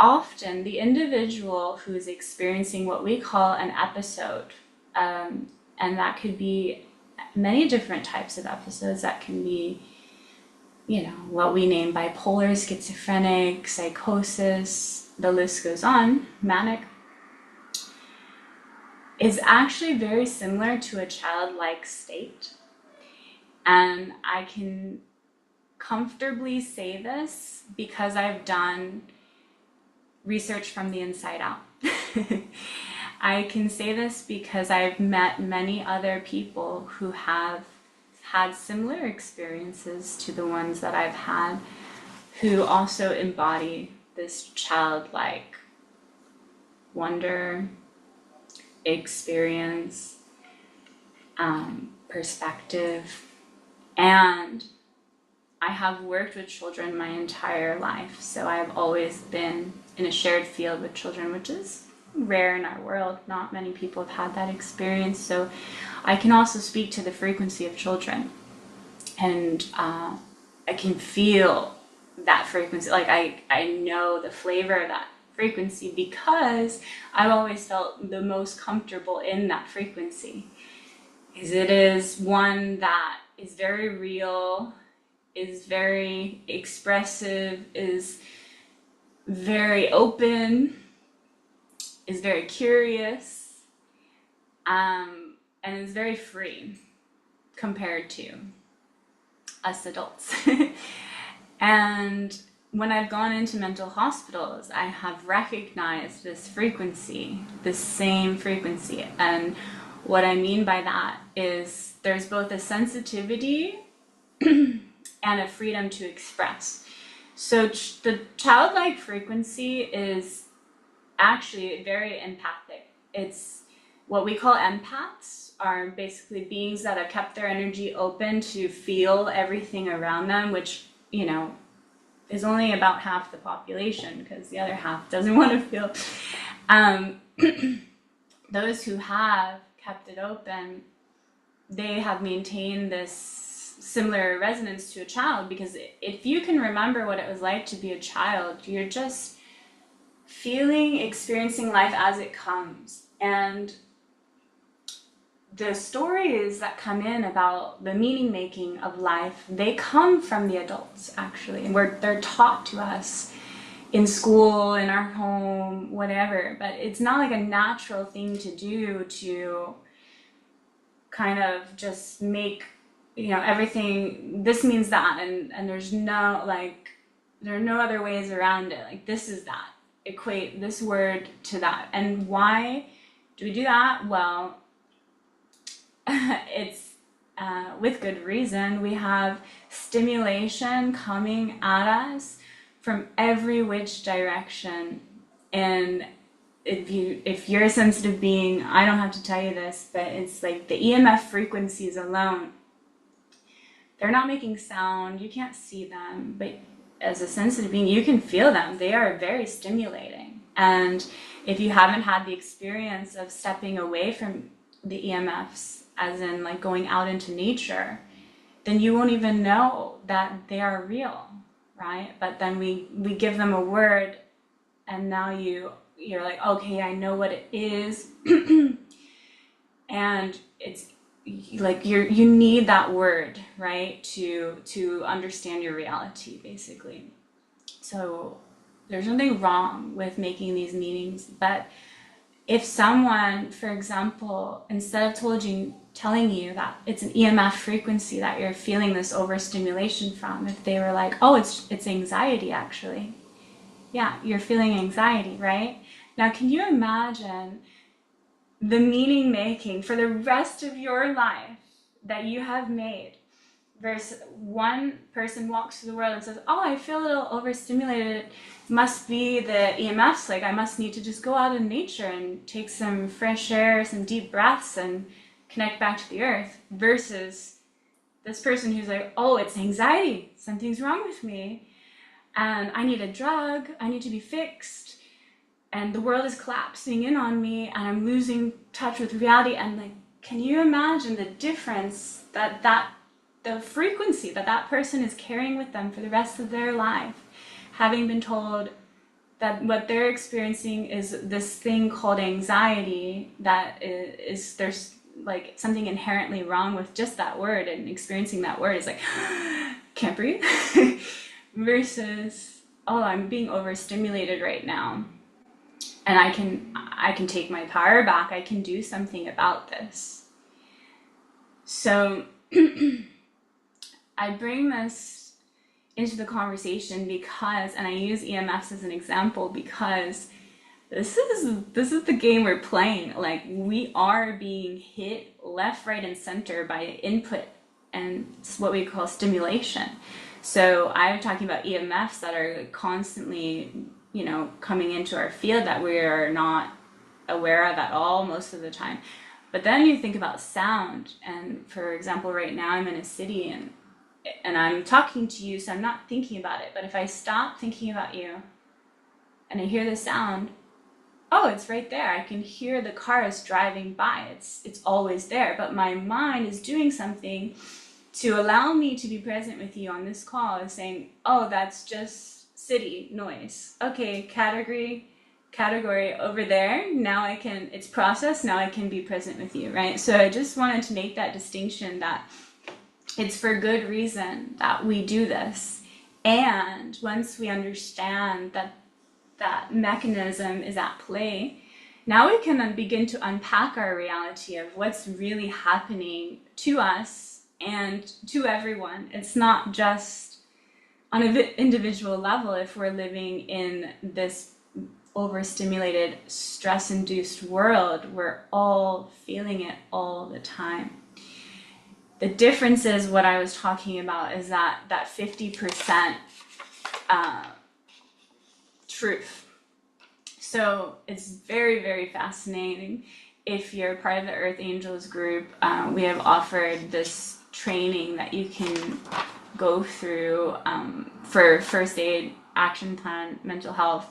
often the individual who is experiencing what we call an episode, and that could be many different types of episodes. That can be, what we name bipolar, schizophrenic, psychosis, the list goes on, manic, is actually very similar to a childlike state. And I can comfortably say this because I've done research from the inside out. I can say this because I've met many other people who have had similar experiences to the ones that I've had, who also embody this childlike wonder, experience, perspective. And I have worked with children my entire life, so I've always been in a shared field with children, which is rare in our world. Not many people have had that experience, so I can also speak to the frequency of children, and I can feel that frequency. Like I know the flavor of that frequency because I've always felt the most comfortable in that frequency, because it is one that is very real, is very expressive, is very open, is very curious, and is very free compared to us adults. And when I've gone into mental hospitals, I have recognized this frequency, this same frequency. And what I mean by that is there's both a sensitivity and a freedom to express. So the childlike frequency is actually very empathic. It's what we call empaths, are basically beings that have kept their energy open to feel everything around them, which, is only about half the population, because the other half doesn't want to feel. Those who have kept it open, they have maintained this similar resonance to a child, because if you can remember what it was like to be a child, you're just experiencing life as it comes. And the stories that come in about the meaning making of life, they come from the adults, actually, and they're taught to us in school, in our home, whatever. But it's not like a natural thing to do, to kind of just make, everything, this means that, and there's no, there are no other ways around it. Like, this is that. Equate this word to that. And why do we do that? Well, it's with good reason. We have stimulation coming at us from every which direction. And if you're a sensitive being, I don't have to tell you this, but it's like the EMF frequencies alone, they're not making sound, you can't see them, but as a sensitive being, you can feel them. They are very stimulating. And if you haven't had the experience of stepping away from the EMFs, as in like going out into nature, then you won't even know that they are real, right? But then we give them a word, and now you're like, okay, I know what it is. And it's like you need that word, right, to understand your reality, basically. So there's nothing wrong with making these meanings, but if someone, for example, instead of telling you that it's an EMF frequency that you're feeling this overstimulation from, if they were like, oh, it's anxiety, actually. Yeah, you're feeling anxiety, right? Now, can you imagine the meaning making for the rest of your life that you have made, versus one person walks through the world and says, oh, I feel a little overstimulated, it must be the EMFs, like I must need to just go out in nature and take some fresh air, some deep breaths, and connect back to the earth, versus this person who's like, oh, it's anxiety, something's wrong with me, and I need a drug, I need to be fixed, and the world is collapsing in on me, and I'm losing touch with reality. And like, can you imagine the difference the frequency that person is carrying with them for the rest of their life, having been told that what they're experiencing is this thing called anxiety, that is there's like something inherently wrong with just that word, and experiencing that word is like can't breathe versus, oh, I'm being overstimulated right now, and I can take my power back. I can do something about this. So I bring this into the conversation because, and I use EMFs as an example because this is the game we're playing. Like, we are being hit left, right, and center by input and what we call stimulation. So I'm talking about EMFs that are constantly, coming into our field that we are not aware of at all most of the time. But then you think about sound, and for example, right now I'm in a city and I'm talking to you, so I'm not thinking about it. But if I stop thinking about you and I hear the sound, oh, it's right there. I can hear the cars driving by. It's always there. But my mind is doing something to allow me to be present with you on this call, is saying, oh, that's just city noise. Okay, category over there. Now it's processed. Now I can be present with you, right? So I just wanted to make that distinction, that it's for good reason that we do this. And once we understand that that mechanism is at play, now we can then begin to unpack our reality of what's really happening to us and to everyone. It's not just on an individual level. If we're living in this overstimulated, stress-induced world, we're all feeling it all the time. The difference is, what I was talking about is that 50% truth. So it's very, very fascinating. If you're part of the Earth Angels group, we have offered this training that you can go through for first aid, action plan, mental health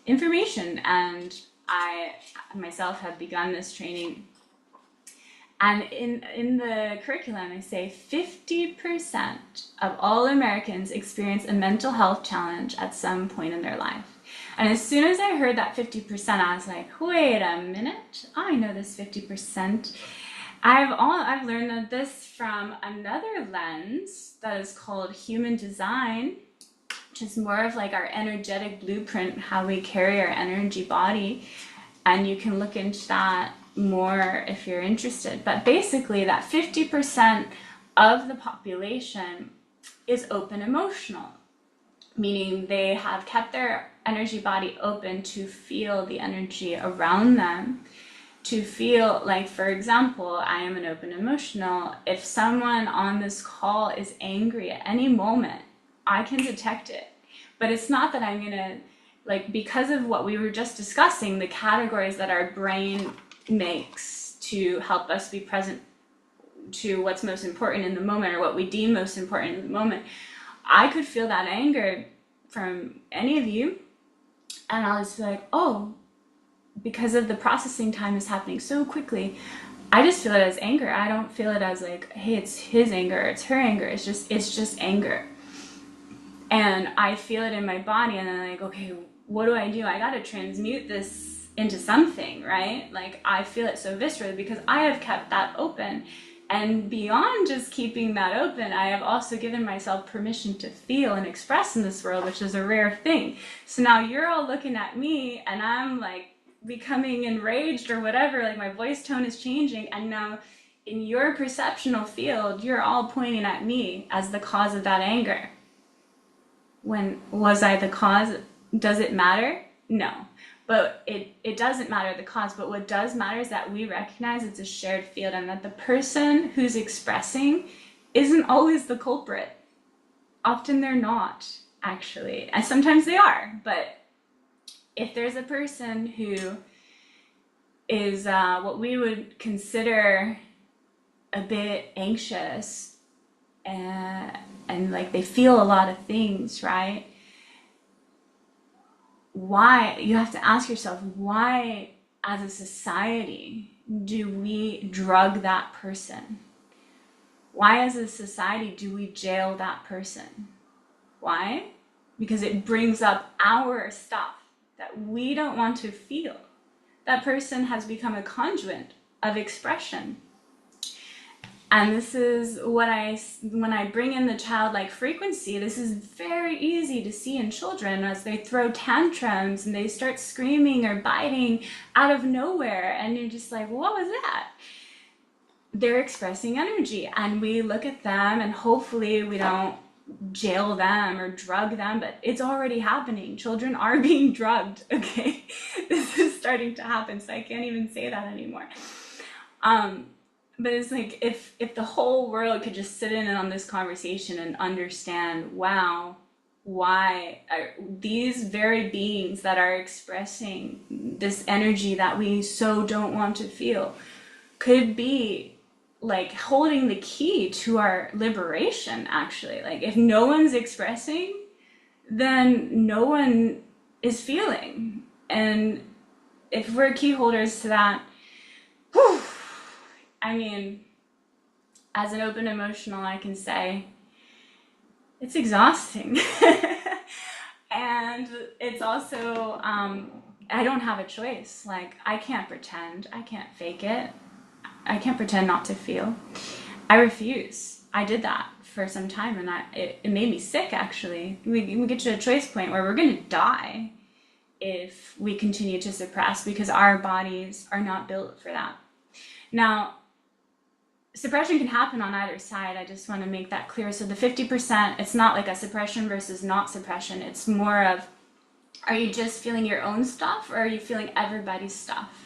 information. And I myself have begun this training. And in the curriculum, I say 50% of all Americans experience a mental health challenge at some point in their life. And as soon as I heard that 50%, I was like, wait a minute, I know this 50%. I've learned this from another lens that is called human design, which is more of like our energetic blueprint, how we carry our energy body. And you can look into that more if you're interested. But basically, that 50% of the population is open emotional, meaning they have kept their energy body open to feel the energy around them, to feel like, for example, I am an open emotional. If someone on this call is angry at any moment, I can detect it. But it's not that I'm gonna, like, because of what we were just discussing, the categories that our brain makes to help us be present to what's most important in the moment, or what we deem most important in the moment. I could feel that anger from any of you, and I'll just be like, oh, because of the processing time is happening so quickly, I just feel it as anger. I don't feel it as like, hey, it's his anger, or it's her anger. It's just anger. And I feel it in my body, and then I'm like, okay, what do? I gotta transmute this into something, right? Like, I feel it so viscerally because I have kept that open. And beyond just keeping that open, I have also given myself permission to feel and express in this world, which is a rare thing. So now you're all looking at me, and I'm like becoming enraged or whatever, like my voice tone is changing, and now in your perceptual field, you're all pointing at me as the cause of that anger. When was I the cause? Does it matter? No. But it doesn't matter the cause, but what does matter is that we recognize it's a shared field, and that the person who's expressing isn't always the culprit. Often they're not, actually. And sometimes they are, but if there's a person who is what we would consider a bit anxious, and like they feel a lot of things, right? Why, you have to ask yourself, why as a society do we drug that person? Why as a society do we jail that person? Why? because it brings up our stuff that we don't want to feel. That person has become a conduit of expression. And this is what when I bring in the childlike frequency, this is very easy to see in children as they throw tantrums and they start screaming or biting out of nowhere. And you're just like, what was that? They're expressing energy, and we look at them, and hopefully we don't jail them or drug them, but it's already happening. Children are being drugged, okay? This is starting to happen, so I can't even say that anymore. But it's like, if the whole world could just sit in on this conversation and understand, wow, why are these very beings that are expressing this energy that we so don't want to feel could be like holding the key to our liberation, actually. Like, if no one's expressing, then no one is feeling. And if we're key holders to that, whew, I mean, as an open emotional, I can say it's exhausting. And it's also, I don't have a choice. Like, I can't pretend, I can't fake it. I can't pretend not to feel. I refuse. I did that for some time, and it made me sick, actually. We get to a choice point where we're going to die if we continue to suppress, because our bodies are not built for that. Now, suppression can happen on either side. I just want to make that clear. So the 50%, it's not like a suppression versus not suppression. It's more of, are you just feeling your own stuff, or are you feeling everybody's stuff?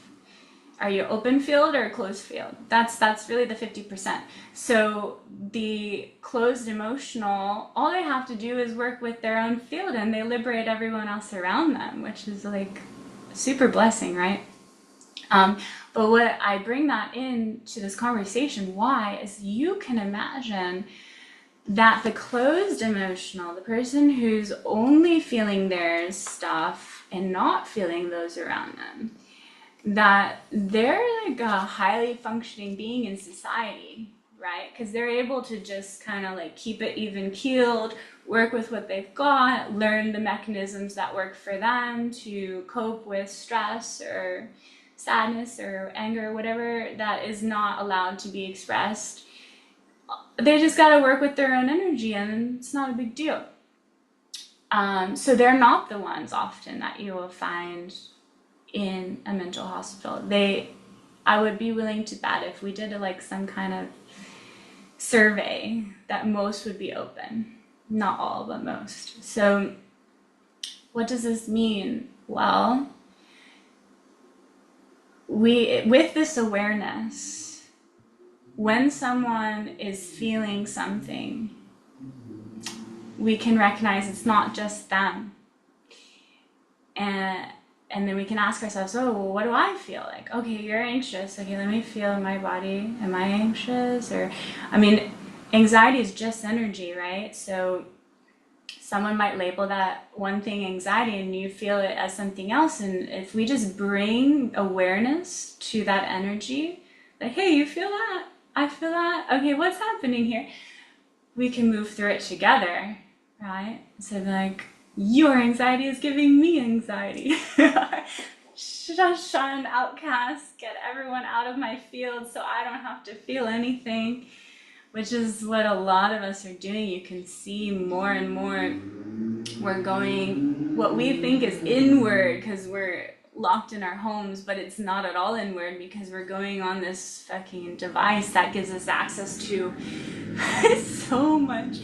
Are you open field or closed field? That's really the 50%. So the closed emotional, all they have to do is work with their own field, and they liberate everyone else around them, which is like super blessing, right? But what I bring that into this conversation, why, is you can imagine that the closed emotional, the person who's only feeling their stuff and not feeling those around them, that they're like a highly functioning being in society, right? Because they're able to just kind of like keep it even keeled, work with what they've got, learn the mechanisms that work for them to cope with stress or sadness or anger, whatever that is not allowed to be expressed. They just got to work with their own energy, and it's not a big deal. So they're not the ones often that you will find in a mental hospital. I would be willing to bet, if we did like some kind of survey, that most would be open. Not all, but most. So what does this mean? Well, with this awareness, when someone is feeling something, we can recognize it's not just them. And then we can ask ourselves, oh, well, what do I feel like? Okay, you're anxious. Okay, let me feel my body. Am I anxious? Or, I mean, anxiety is just energy, right? So someone might label that one thing anxiety, and you feel it as something else. And if we just bring awareness to that energy, like, hey, you feel that? I feel that. Okay, what's happening here? We can move through it together, right? So like, your anxiety is giving me anxiety. Shun, outcast, get everyone out of my field so I don't have to feel anything, which is what a lot of us are doing. You can see more and more we're going what we think is inward because we're locked in our homes, but it's not at all inward, because we're going on this fucking device that gives us access to so much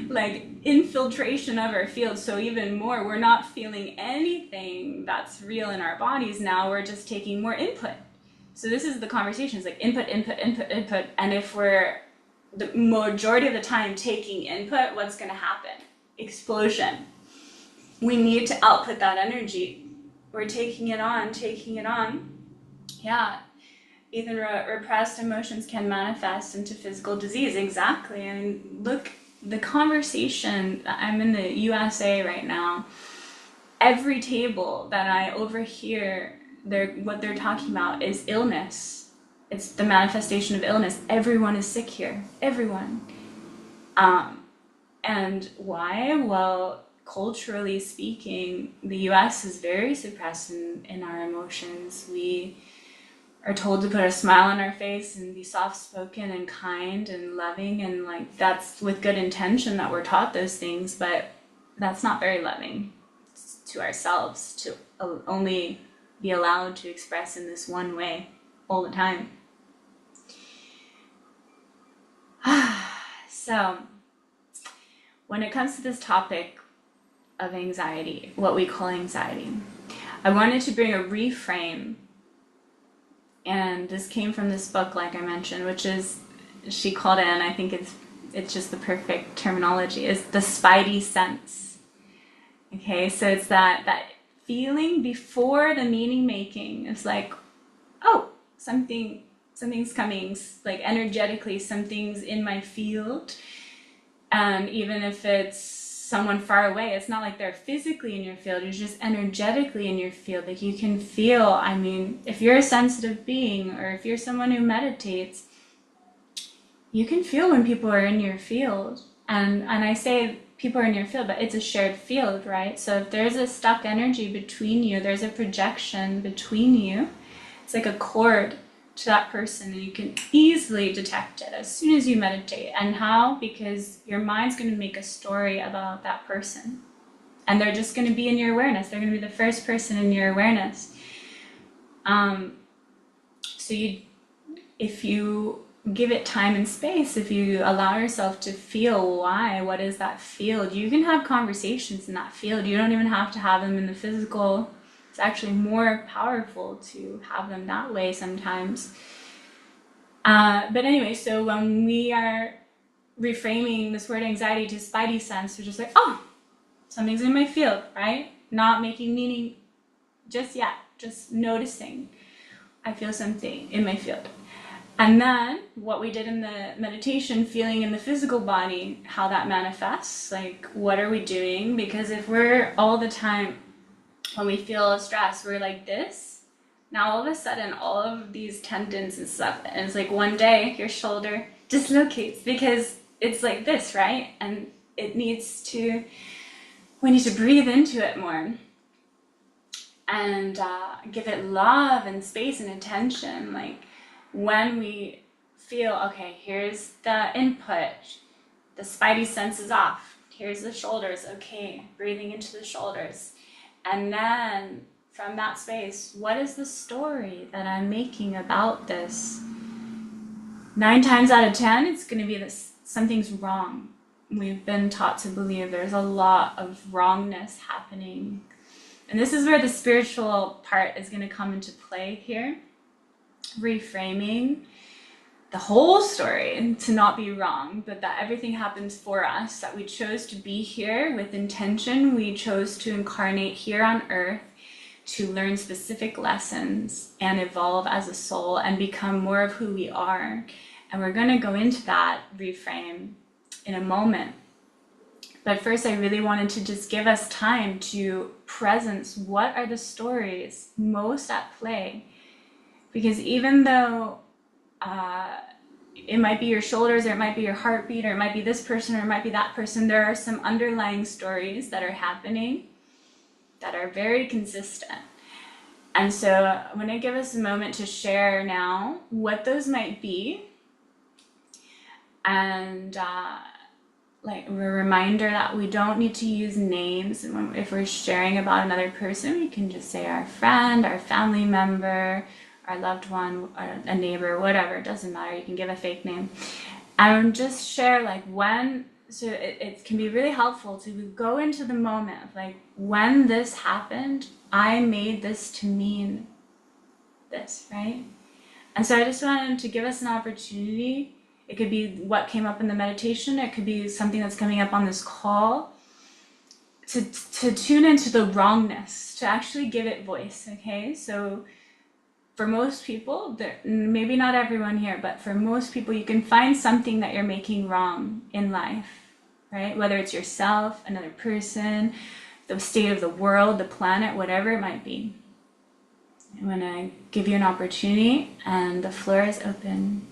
like infiltration of our field. So even more, we're not feeling anything that's real in our bodies now. We're just taking more input. So this is the conversation. It's like input. And if we're the majority of the time taking input, what's going to happen? Explosion. We need to output that energy. We're taking it on. Yeah. Even repressed emotions can manifest into physical disease. Exactly. I mean, look, the conversation, I'm in the USA right now, every table that I overhear, what they're talking about is illness. It's the manifestation of illness. Everyone is sick here. Everyone. And why? Well, culturally speaking, the US is very suppressed in our emotions. We are told to put a smile on our face and be soft-spoken and kind and loving, and like that's with good intention that we're taught those things, but that's not very loving to ourselves to only be allowed to express in this one way all the time. So when it comes to this topic of anxiety, what we call anxiety, I wanted to bring a reframe, and this came from this book, like I mentioned, which is, she called it, and I think it's just the perfect terminology, is the spidey sense. Okay, so it's that feeling before the meaning making. It's like, oh, something's coming, like energetically, something's in my field. And even if it's someone far away, it's not like they're physically in your field, you're just energetically in your field. Like you can feel, I mean, if you're a sensitive being, or if you're someone who meditates, you can feel when people are in your field. And I say people are in your field, but it's a shared field, right? So if there's a stuck energy between you, there's a projection between you, it's like a cord to that person, and you can easily detect it as soon as you meditate. And how? Because your mind's going to make a story about that person, and they're just going to be in your awareness. They're going to be the first person in your awareness. So if you give it time and space, if you allow yourself to feel what is that field, you can have conversations in that field. You don't even have to have them in the physical. It's actually more powerful to have them that way sometimes. But anyway, so when we are reframing this word anxiety to spidey sense, we're just like, oh, something's in my field, right? Not making meaning just yet, just noticing. I feel something in my field. And then what we did in the meditation, feeling in the physical body, how that manifests, like what are we doing? Because if we're all the time, when we feel stress, we're like this, now all of a sudden all of these tendons and stuff, and it's like one day your shoulder dislocates because it's like this, right? And we need to breathe into it more and give it love and space and attention. Like when we feel, okay, here's the input, the spidey sense is off, here's the shoulders, okay, breathing into the shoulders. And then from that space, what is the story that I'm making about this? 9 times out of 10, it's going to be this, something's wrong. We've been taught to believe there's a lot of wrongness happening. And this is where the spiritual part is going to come into play here. Reframing the whole story to not be wrong, but that everything happens for us, that we chose to be here with intention. We chose to incarnate here on earth to learn specific lessons and evolve as a soul and become more of who we are. And we're going to go into that reframe in a moment. But first, I really wanted to just give us time to presence what are the stories most at play. Because even though it might be your shoulders, or it might be your heartbeat, or it might be this person, or it might be that person, there are some underlying stories that are happening that are very consistent. And so I'm going to give us a moment to share now what those might be, and like a reminder that we don't need to use names. If we're sharing about another person, we can just say our friend, our family member, our loved one, or a neighbor, whatever, it doesn't matter. You can give a fake name. And just share like when, so it can be really helpful to go into the moment of like, when this happened, I made this to mean this, right? And so I just wanted to give us an opportunity. It could be what came up in the meditation. It could be something that's coming up on this call, to tune into the wrongness, to actually give it voice, okay? So for most people, maybe not everyone here, but for most people, you can find something that you're making wrong in life, right? Whether it's yourself, another person, the state of the world, the planet, whatever it might be. I'm going to give you an opportunity, and the floor is open.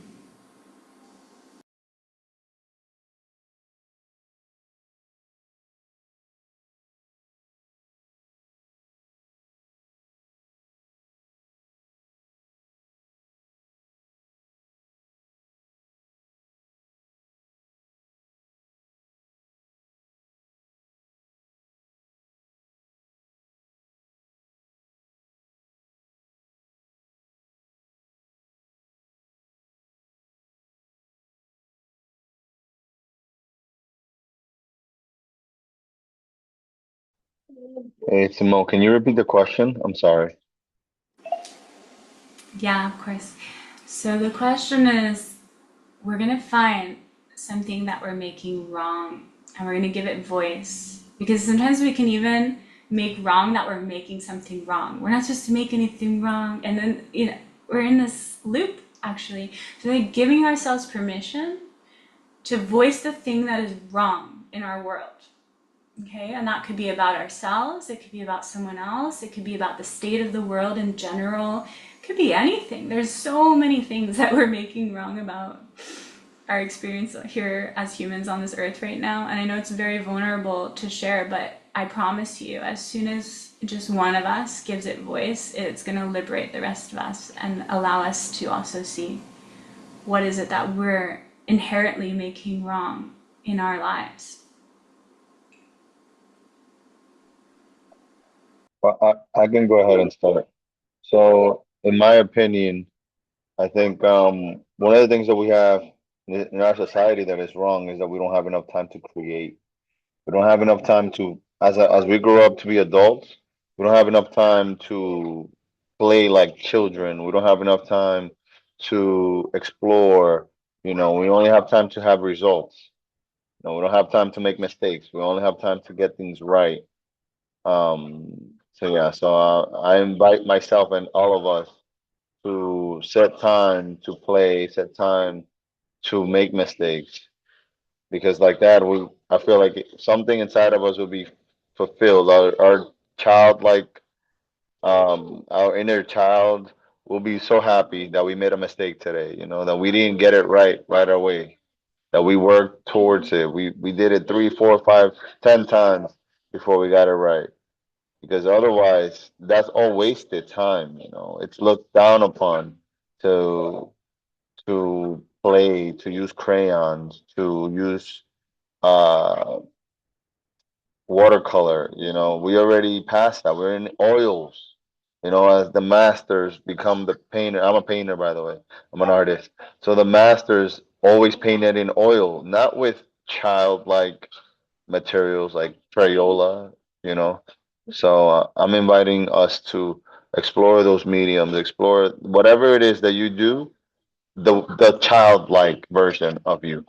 Hey, Simone, can you repeat the question? I'm sorry. Yeah, of course. So the question is, we're gonna find something that we're making wrong and we're gonna give it voice. Because sometimes we can even make wrong that we're making something wrong. We're not supposed to make anything wrong. And then, we're in this loop actually. So like giving ourselves permission to voice the thing that is wrong in our world. Okay, and that could be about ourselves, it could be about someone else, it could be about the state of the world in general, it could be anything. There's so many things that we're making wrong about our experience here as humans on this earth right now. And I know it's very vulnerable to share, but I promise you, as soon as just one of us gives it voice, it's going to liberate the rest of us and allow us to also see what is it that we're inherently making wrong in our lives. Well, I can go ahead and start. So, in my opinion, I think one of the things that we have in our society that is wrong is that we don't have enough time to create. We don't have enough time to, as we grow up to be adults, we don't have enough time to play like children. We don't have enough time to explore. We only have time to have results. We don't have time to make mistakes. We only have time to get things right. So yeah, I invite myself and all of us to set time to play, set time to make mistakes, because like that, I feel like something inside of us will be fulfilled. Our childlike, our inner child will be so happy that we made a mistake today. That we didn't get it right away. That we worked towards it. We did it three, four, five, 10 times before we got it right, because otherwise that's all wasted time. It's looked down upon to play, to use crayons, to use uh watercolor. We already passed that. We're in oils. As the masters become the painter. I'm a painter, by the way. I'm an artist. So the masters always painted in oil, not with childlike materials like Crayola, you know. So I'm inviting us to explore those mediums, explore whatever it is that you do, the childlike version of you.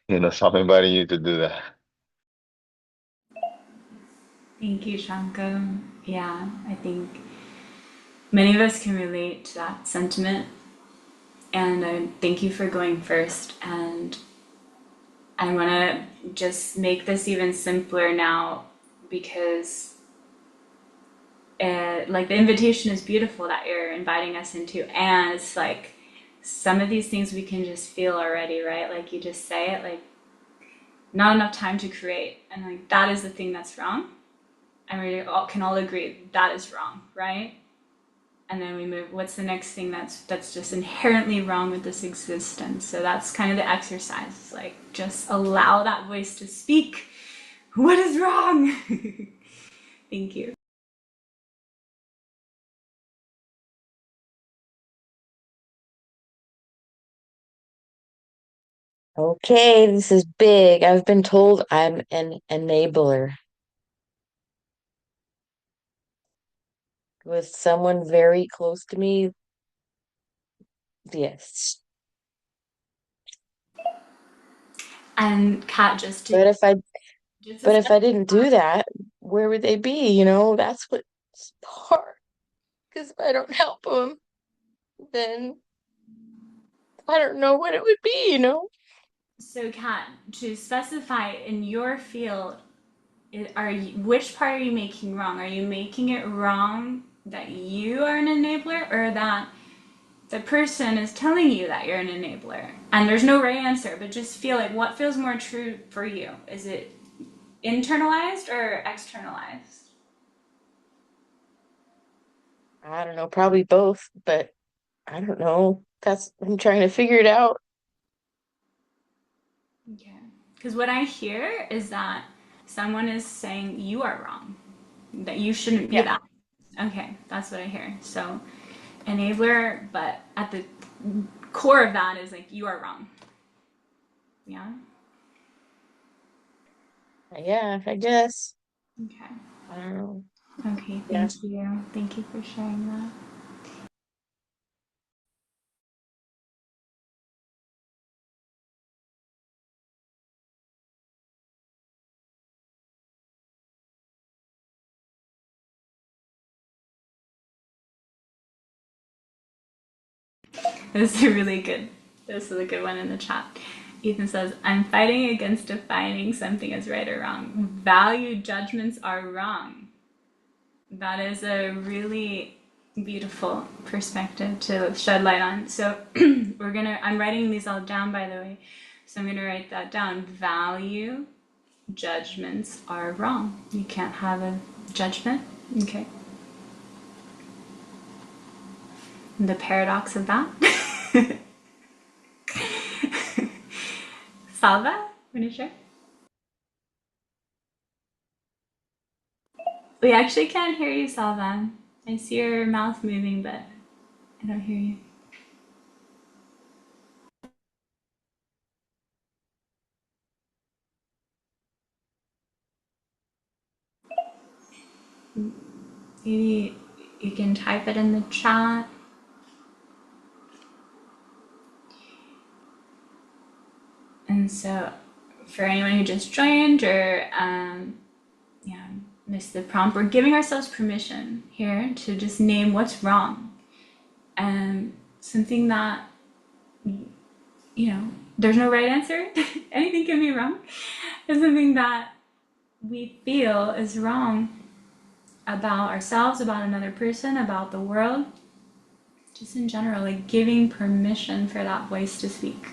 So I'm inviting you to do that. Thank you, Shankar. Yeah, I think many of us can relate to that sentiment. And I thank you for going first. And I want to just make this even simpler now because like the invitation is beautiful that you're inviting us into. And it's like some of these things we can just feel already, right? Like you just say it, like not enough time to create. And like that is the thing that's wrong. And we all can all agree that is wrong, right? And then we move, what's the next thing that's just inherently wrong with this existence? So that's kind of the exercise, like just allow that voice to speak. What is wrong? Thank you. Okay, this is big. I've been told I'm an enabler with someone very close to me. Yes. And Kat, But if I just to but if I specify, didn't do that, where would they be? That's what's hard. Because if I don't help them, then I don't know what it would be. so Kat, to specify in your field, are you, which part are you making wrong? Are you making it wrong that you are an enabler, or that the person is telling you that you're an enabler? And there's no right answer, but just feel like what feels more true for you? Is it internalized or externalized? I don't know, probably both, but I don't know. I'm trying to figure it out. Okay. Because what I hear is that someone is saying you are wrong, that you shouldn't be Yeah. that. Okay, that's what I hear. So, enabler, but at the core of that is like you are wrong. Yeah. Yeah, I guess. Okay. I don't know. Okay, Yeah. thank you. Thank you for sharing that. This is a really good. This is a good one in the chat. Ethan says, "I'm fighting against defining something as right or wrong. Value judgments are wrong." That is a really beautiful perspective to shed light on. So I'm writing these all down, by the way. So I'm gonna write that down. Value judgments are wrong. You can't have a judgment. Okay. The paradox of that. Salva, want to share? We actually can't hear you, Salva. I see your mouth moving, but I don't hear you. Maybe you can type it in the chat. And so, for anyone who just joined or yeah, missed the prompt, we're giving ourselves permission here to just name what's wrong and something that there's no right answer. Anything can be wrong. It's something that we feel is wrong about ourselves, about another person, about the world, just in general, like giving permission for that voice to speak.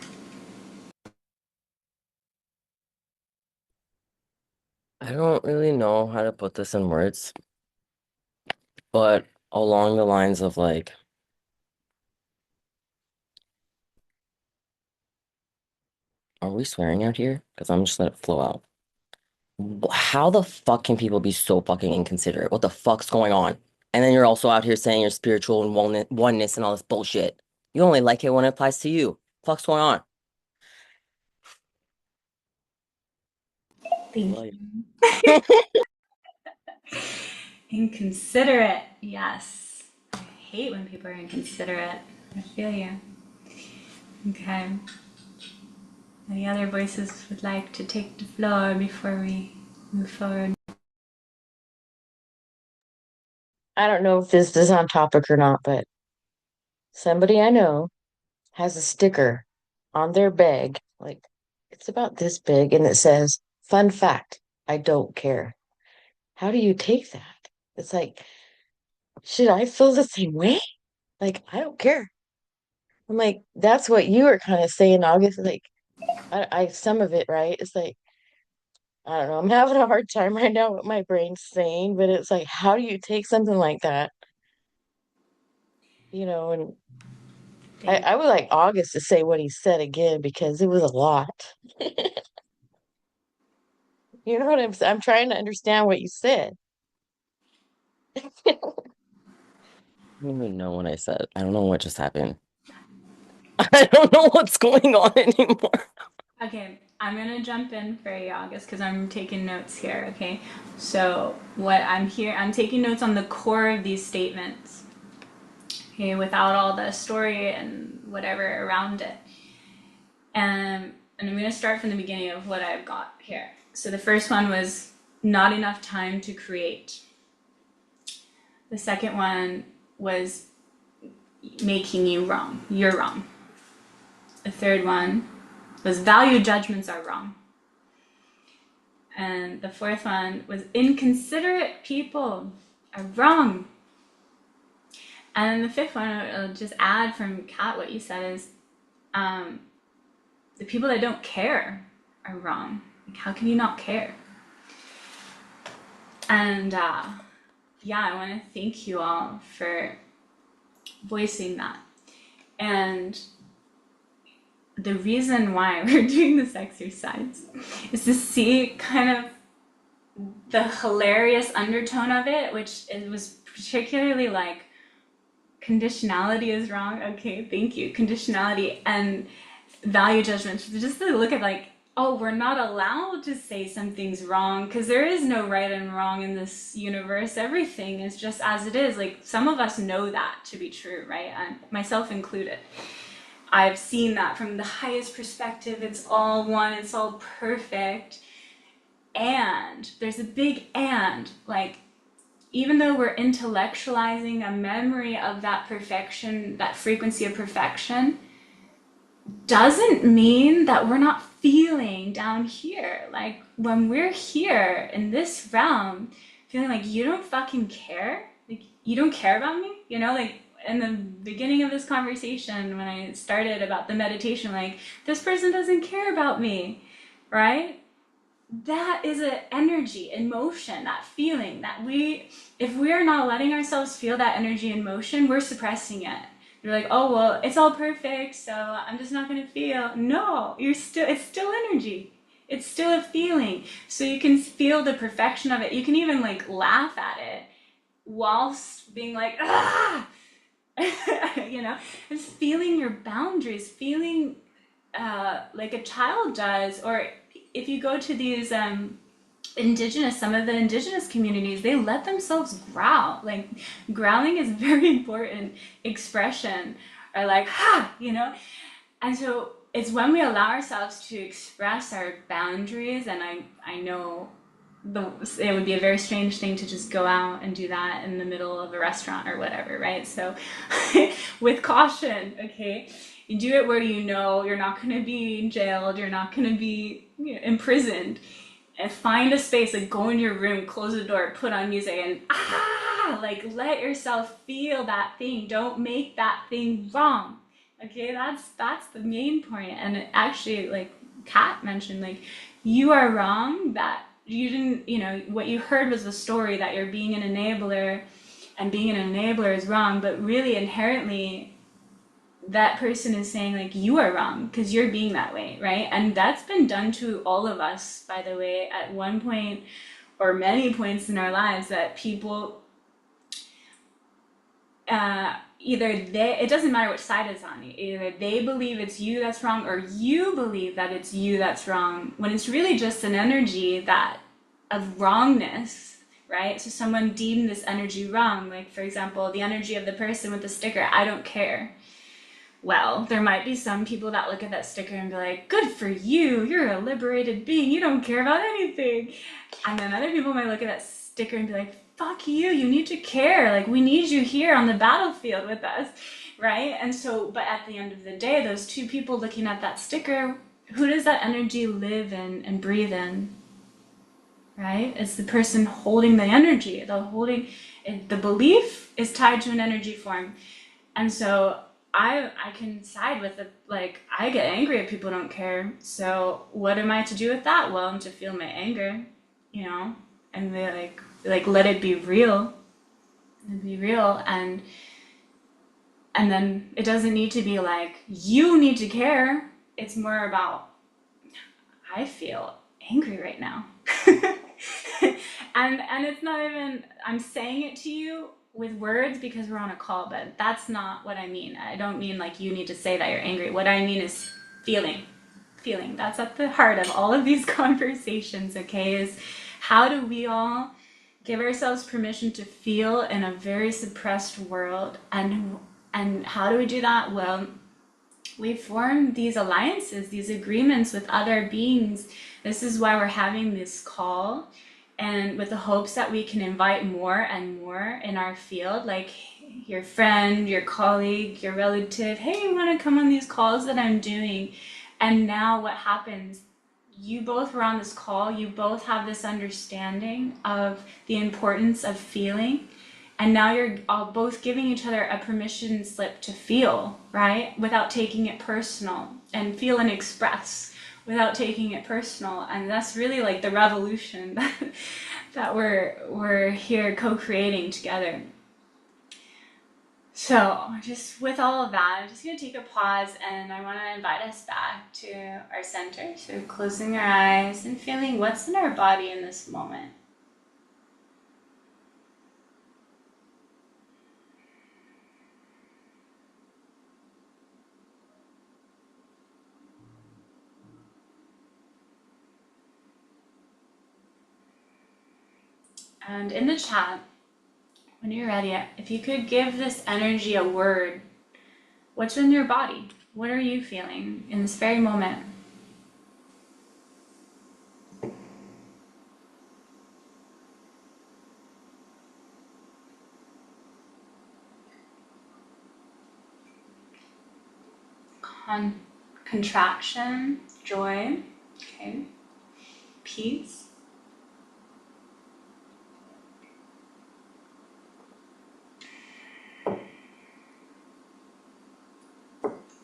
I don't really know how to put this in words, but along the lines of like, are we swearing out here? Because I'm just let it flow out. How the fuck can people be so fucking inconsiderate? What the fuck's going on? And then you're also out here saying you're spiritual and oneness and all this bullshit. You only like it when it applies to you. Fuck's going on? Thank Like, you. Inconsiderate, yes. I hate when people are inconsiderate. I feel you. Okay. Any other voices would like to take the floor before we move forward? I don't know if this is on topic or not, but somebody I know has a sticker on their bag, like it's about this big, and it says, "Fun fact, I don't care." How do you take that? It's like, should I feel the same way? Like, I don't care. I'm like, that's what you were kind of saying, August. Like, I some of it, right? It's like, I don't know. I'm having a hard time right now what my brain's saying, but it's like, how do you take something like that? And Thank I would like August to say what he said again because it was a lot. You know what I'm trying to understand what you said. I don't even know what I said. I don't know what just happened. I don't know what's going on anymore. Okay, I'm gonna jump in for you, August, because I'm taking notes here, okay? So, what I'm taking notes on the core of these statements, okay, without all the story and whatever around it. And I'm gonna start from the beginning of what I've got here. So, the first one was not enough time to create. The second one was making you wrong. You're wrong. The third one was value judgments are wrong. And the fourth one was inconsiderate people are wrong. And then the fifth one, I'll just add from Kat what you said is the people that don't care are wrong. Like, how can you not care? And yeah, I want to thank you all for voicing that. And the reason why we're doing this exercise is to see kind of the hilarious undertone of it, which it was particularly like conditionality is wrong. Okay, thank you. Conditionality and value judgments. Just to look at like oh, we're not allowed to say something's wrong because there is no right and wrong in this universe. Everything is just as it is. Like some of us know that to be true, right? And myself included. I've seen that from the highest perspective. It's all one, it's all perfect. And there's a big and, like, even though we're intellectualizing a memory of that perfection, that frequency of perfection, doesn't mean that we're not feeling down here. Like when we're here in this realm, feeling like you don't fucking care, like you don't care about me, you know, like in the beginning of this conversation when I started about the meditation, like this person doesn't care about me, right? That is an energy, emotion, that feeling that if we're not letting ourselves feel that energy in motion, we're suppressing it. You're like, oh, well, it's all perfect, so I'm just not going to feel. No, it's still energy. It's still a feeling. So you can feel the perfection of it. You can even like laugh at it whilst being like, ah, you know, just feeling your boundaries, feeling like a child does. Or if you go to these some of the indigenous communities, they let themselves growl. Like growling is a very important expression, or like ha, you know. And so it's when we allow ourselves to express our boundaries. And I know it would be a very strange thing to just go out and do that in the middle of a restaurant or whatever, right? So with caution, okay? You do it where you know you're not going to be jailed, you're not going to be, you know, imprisoned. And find a space, like go in your room, close the door, put on music, and like let yourself feel that thing. Don't make that thing wrong. Okay, that's the main point. And it actually, like Kat mentioned, like you are wrong that you didn't, you know, what you heard was the story that you're being an enabler, and being an enabler is wrong. But really, inherently, that person is saying like you are wrong because you're being that way, right? And that's been done to all of us, by the way, at one point or many points in our lives, that people it doesn't matter which side it's on, either they believe it's you that's wrong or you believe that it's you that's wrong, when it's really just an energy that of wrongness, right? So someone deemed this energy wrong, like for example the energy of the person with the sticker, I don't care. Well, there might be some people that look at that sticker and be like, good for you, you're a liberated being, you don't care about anything. And then other people might look at that sticker and be like, fuck you, you need to care. Like, we need you here on the battlefield with us, right? And so, but at the end of the day, those two people looking at that sticker, who does that energy live in and breathe in, right? It's the person holding the energy, the belief is tied to an energy form. And so I can side with it. Like, I get angry if people don't care. So what am I to do with that? Well, I'm to feel my anger, you know, and they like let it be real, and then it doesn't need to be like you need to care. It's more about I feel angry right now, and it's not even I'm saying it to you with words because we're on a call, but that's not what I mean. I don't mean like you need to say that you're angry. What I mean is feeling. That's at the heart of all of these conversations, okay? Is how do we all give ourselves permission to feel in a very suppressed world, and how do we do that? Well, we form these alliances, these agreements with other beings. This is why we're having this call, and with the hopes that we can invite more and more in our field, like your friend, your colleague, your relative. Hey, you want to come on these calls that I'm doing? And now what happens? You both were on this call, you both have this understanding of the importance of feeling, and now you're all both giving each other a permission slip to feel, right? Without taking it personal, and feel and express without taking it personal. And that's really like the revolution that we're here co-creating together. So just with all of that, I'm just going to take a pause, and I want to invite us back to our center. So closing our eyes and feeling what's in our body in this moment. And in the chat, when you're ready, if you could give this energy a word, what's in your body? What are you feeling in this very moment? Contraction, joy, okay, peace,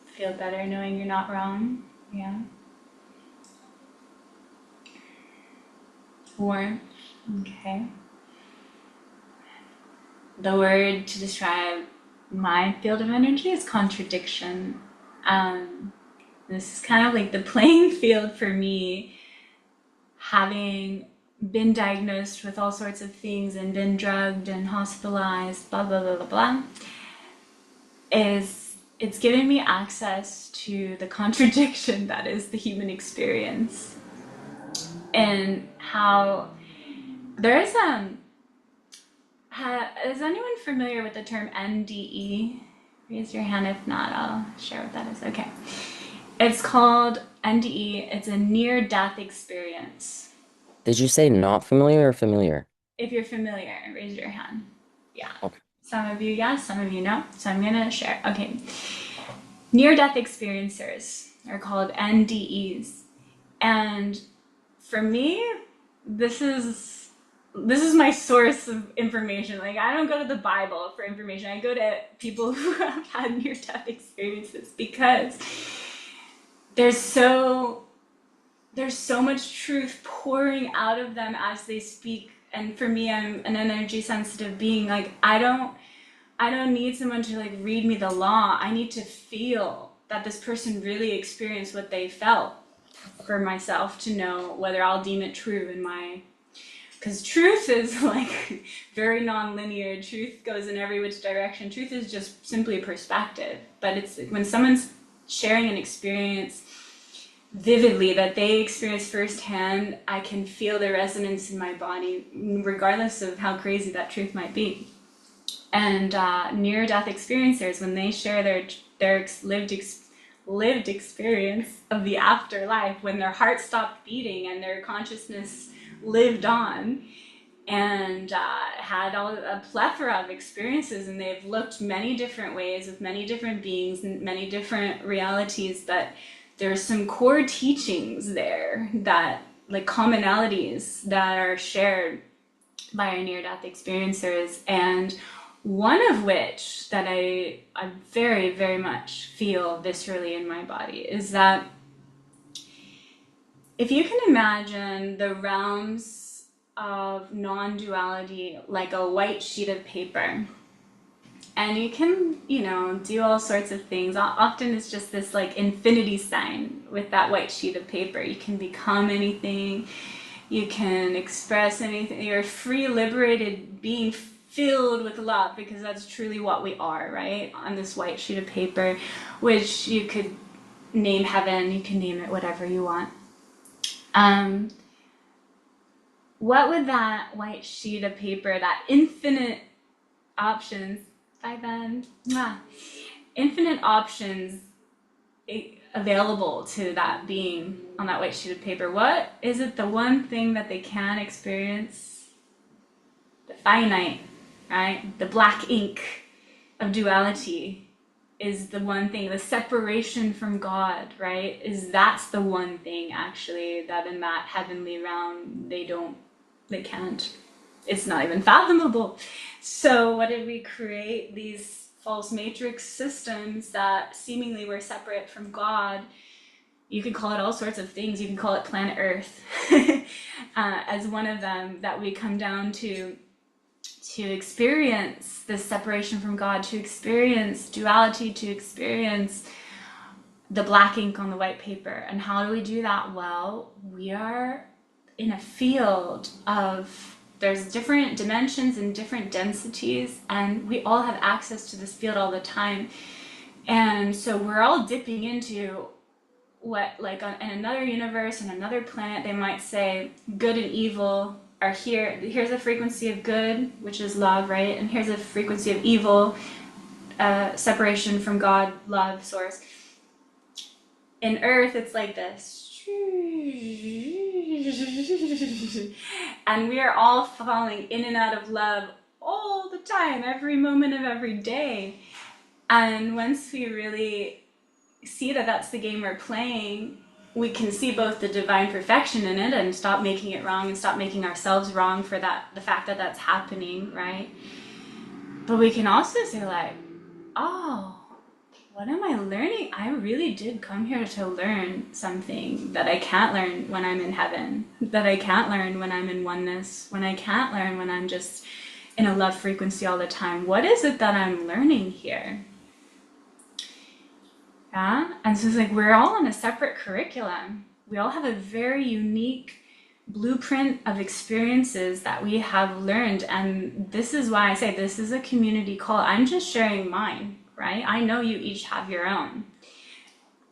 feel better knowing you're not wrong, yeah, warmth, okay. The word to describe my field of energy is contradiction. This is kind of like the playing field for me, having been diagnosed with all sorts of things and been drugged and hospitalized, blah, blah, blah, blah, blah, it's given me access to the contradiction that is the human experience. And how there's is anyone familiar with the term NDE? Raise your hand if not, I'll share what that is. Okay. It's called NDE. It's a near-death experience. Did you say not familiar or familiar? If you're familiar, raise your hand. Yeah. Okay. Some of you yes, some of you no. So I'm gonna share. Okay. Near-death experiencers are called NDEs. And for me, this is my source of information. Like, I don't go to the Bible for information. I go to people who have had near-death experiences, because there's so much truth pouring out of them as they speak. And for me, I'm an energy sensitive being. Like, I don't need someone to like read me the law. I need to feel that this person really experienced what they felt for myself to know whether I'll deem it true in my, because truth is like very non-linear. Truth goes in every which direction. Truth is just simply perspective. But it's when someone's sharing an experience vividly that they experience firsthand, I can feel the resonance in my body, regardless of how crazy that truth might be. And near-death experiencers, when they share their lived experience of the afterlife, when their heart stopped beating and their consciousness lived on, and had a plethora of experiences, and they've looked many different ways with many different beings and many different realities, but there's some core teachings there, that like commonalities that are shared by our near-death experiencers. And one of which that I very, very much feel viscerally in my body is that if you can imagine the realms of non-duality like a white sheet of paper, and you can, do all sorts of things. Often it's just this like infinity sign with that white sheet of paper. You can become anything, you can express anything. You're a free, liberated being filled with love, because that's truly what we are, right? On this white sheet of paper, which you could name heaven, you can name it whatever you want. What would that white sheet of paper, that infinite options, bye Ben, infinite options available to that being on that white sheet of paper, what is it, the one thing that they can experience? The finite, right? The black ink of duality is the one thing. The separation from God, right? That's the one thing actually that in that heavenly realm they can't. It's not even fathomable. So what did we create? These false matrix systems that seemingly were separate from God. You can call it all sorts of things. You can call it planet Earth as one of them, that we come down to experience this separation from God, to experience duality, to experience the black ink on the white paper. And how do we do that? Well, we are in a field of, there's different dimensions and different densities, and we all have access to this field all the time. And so we're all dipping into what, like in another universe, in another planet, they might say good and evil, are here. Here's a frequency of good, which is love, right? And here's a frequency of evil, separation from God, love, source. In Earth, it's like this. And we are all falling in and out of love all the time, every moment of every day. And once we really see that that's the game we're playing, we can see both the divine perfection in it and stop making it wrong and stop making ourselves wrong for that, the fact that that's happening, right? But we can also say like, oh, what am I learning? I really did come here to learn something that I can't learn when I'm in heaven, that I can't learn when I'm in oneness, when I can't learn when I'm just in a love frequency all the time. What is it that I'm learning here? Yeah. And so it's like we're all on a separate curriculum. We all have a very unique blueprint of experiences that we have learned. And this is why I say this is a community call. I'm just sharing mine, right? I know you each have your own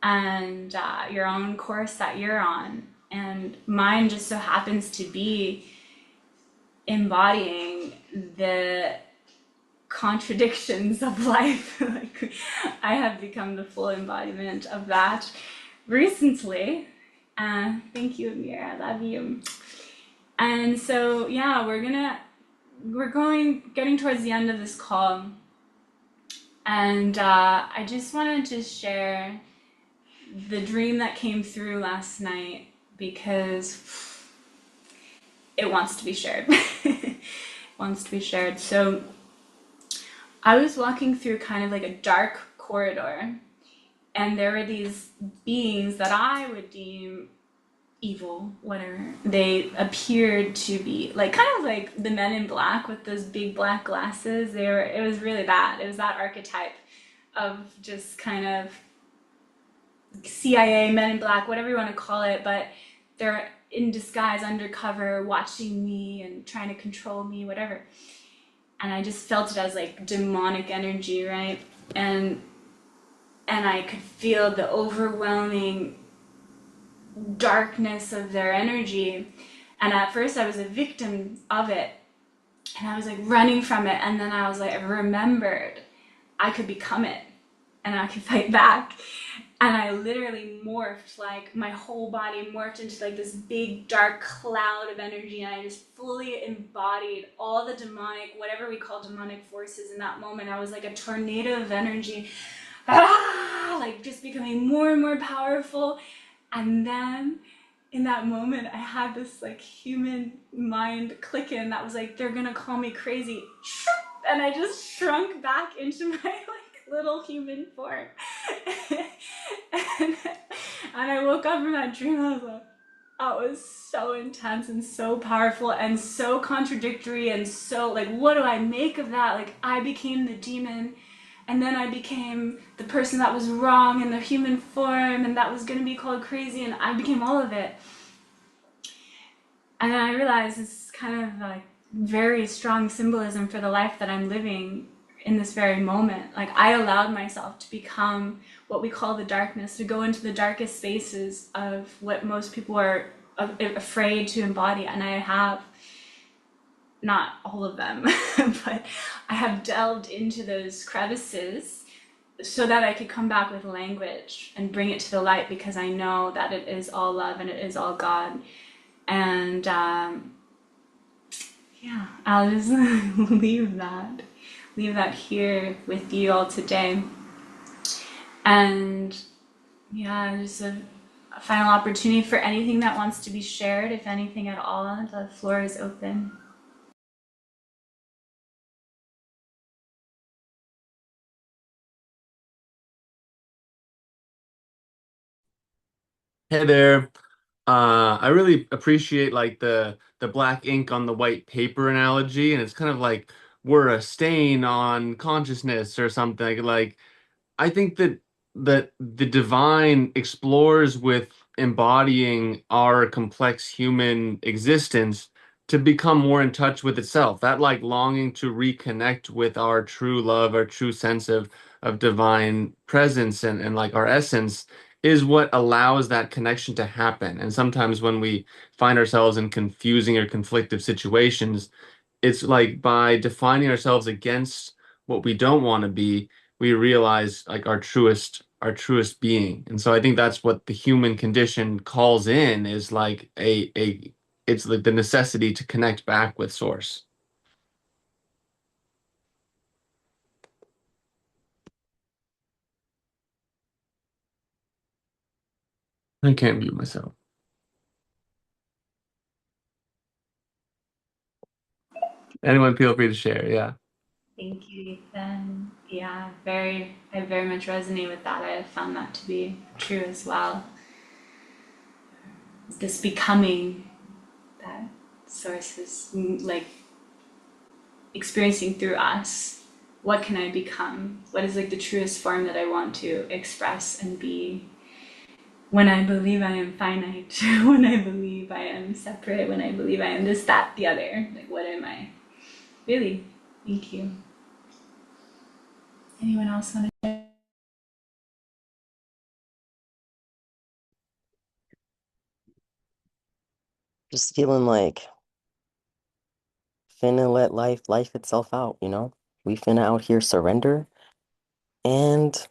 and your own course that you're on. And mine just so happens to be embodying the contradictions of life. Like I have become the full embodiment of that recently. Thank you, Amir. I love you. And so yeah, getting towards the end of this call, and I just wanted to share the dream that came through last night because it wants to be shared. It wants to be shared. So I was walking through kind of like a dark corridor, and there were these beings that I would deem evil, whatever. They appeared to be like kind of like the men in black with those big black glasses. It was really bad. It was that archetype of just kind of CIA, men in black, whatever you want to call it, but they're in disguise, undercover, watching me and trying to control me, whatever. And I just felt it as like demonic energy, right? And I could feel the overwhelming darkness of their energy. And at first I was a victim of it, and I was like running from it, and then I was like, I remembered I could become it and I could fight back. And I literally morphed, like my whole body morphed into like this big dark cloud of energy, and I just fully embodied all the demonic, whatever we call demonic forces in that moment. I was like a tornado of energy, like just becoming more and more powerful. And then in that moment, I had this like human mind click in that was like, they're gonna call me crazy. And I just shrunk back into my like little human form. and, I woke up from that dream, and I was like, that was so intense and so powerful and so contradictory, and so like, what do I make of that? Like, I became the demon, and then I became the person that was wrong in the human form, and that was going to be called crazy, and I became all of it. And then I realized this is kind of like very strong symbolism for the life that I'm living in this very moment. Like, I allowed myself to become what we call the darkness, to go into the darkest spaces of what most people are afraid to embody. And I have, not all of them, but I have delved into those crevices so that I could come back with language and bring it to the light, because I know that it is all love and it is all God. And yeah, I'll just leave that here with you all today. And yeah, just a final opportunity for anything that wants to be shared, if anything at all. The floor is open. Hey there. I really appreciate like the black ink on the white paper analogy, and it's kind of like we're a stain on consciousness or something. Like I think that the divine explores with embodying our complex human existence to become more in touch with itself. That like longing to reconnect with our true love, our true sense of divine presence and like our essence is what allows that connection to happen. And sometimes when we find ourselves in confusing or conflictive situations, it's like by defining ourselves against what we don't want to be, we realize like our truest being. And so I think that's what the human condition calls in is like a it's like the necessity to connect back with source. I can't mute myself. Anyone feel free to share, yeah. Thank you, Ethan. Yeah, I very much resonate with that. I have found that to be true as well. This becoming that source is like experiencing through us. What can I become? What is like the truest form that I want to express and be when I believe I am finite, when I believe I am separate, when I believe I am this, that, the other. Like, what am I? Really? Thank you. Anyone else want to share? Just feeling like finna let life itself out, you know? We finna out here surrender, and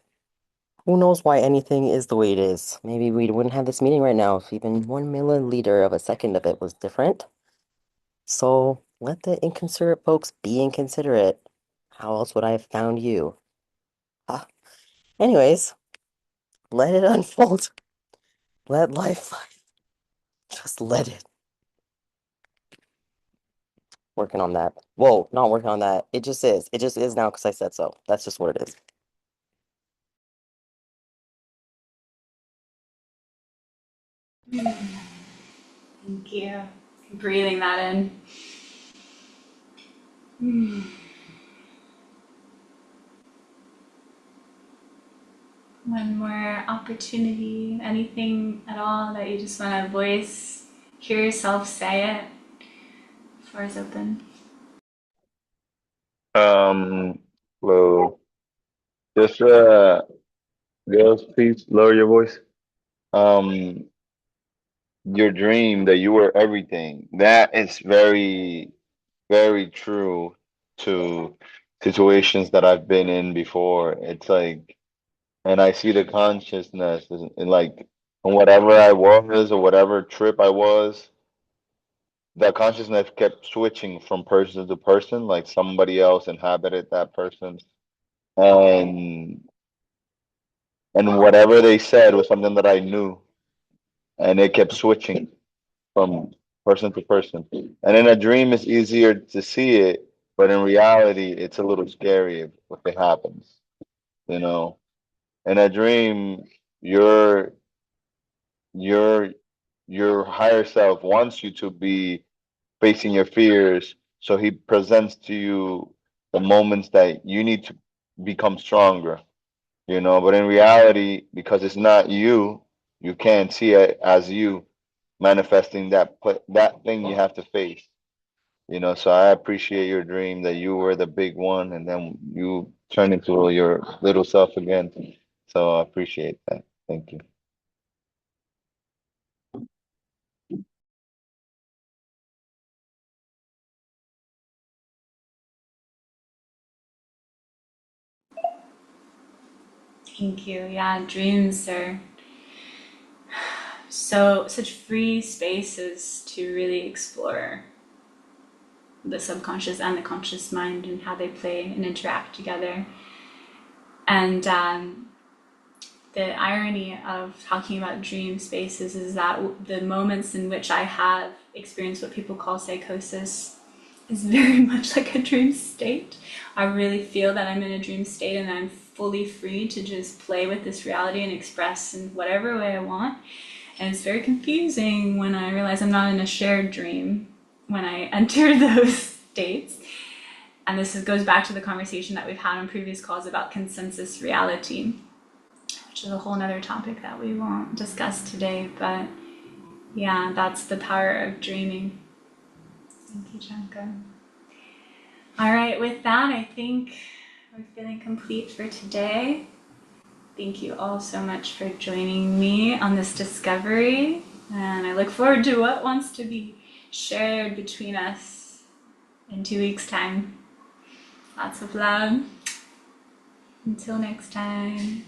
who knows why anything is the way it is. Maybe we wouldn't have this meeting right now if even 1 milliliter of a second of it was different. So let the inconsiderate folks be inconsiderate. How else would I have found you? Ah, anyways, let it unfold. Let life. Just let it. Working on that. Whoa, not working on that. It just is. It just is now because I said so. That's just what it is. Thank you. Breathing that in. One more opportunity, anything at all that you just want to voice, hear yourself say it. Floor is open. Um, hello. Just girls, please lower your voice. Um, your dream that you were everything. That is very, very true to situations that I've been in before. It's like, and I see the consciousness in like, on whatever I was or whatever trip I was, the consciousness kept switching from person to person, like somebody else inhabited that person. And whatever they said was something that I knew, and it kept switching from person to person. And in a dream, it's easier to see it, but in reality, it's a little scary if it happens. You know, in a dream, your your your higher self wants you to be facing your fears, so he presents to you the moments that you need to become stronger. You know, but in reality, because it's not you, you can't see it as you manifesting that thing you have to face. You know, so I appreciate your dream that you were the big one and then you turned into your little self again. So I appreciate that. Thank you. Thank you. Yeah, dreams are such free spaces to really explore the subconscious and the conscious mind and how they play and interact together. And the irony of talking about dream spaces is that the moments in which I have experienced what people call psychosis is very much like a dream state. I really feel that I'm in a dream state and I'm fully free to just play with this reality and express in whatever way I want. And it's very confusing when I realize I'm not in a shared dream when I enter those states. And goes back to the conversation that we've had on previous calls about consensus reality, which is a whole nother topic that we won't discuss today. But yeah, that's the power of dreaming. Thank you, Chanka. All right, with that, I think we're feeling complete for today. Thank you all so much for joining me on this discovery, and I look forward to what wants to be shared between us in 2 weeks' time. Lots of love. Until next time.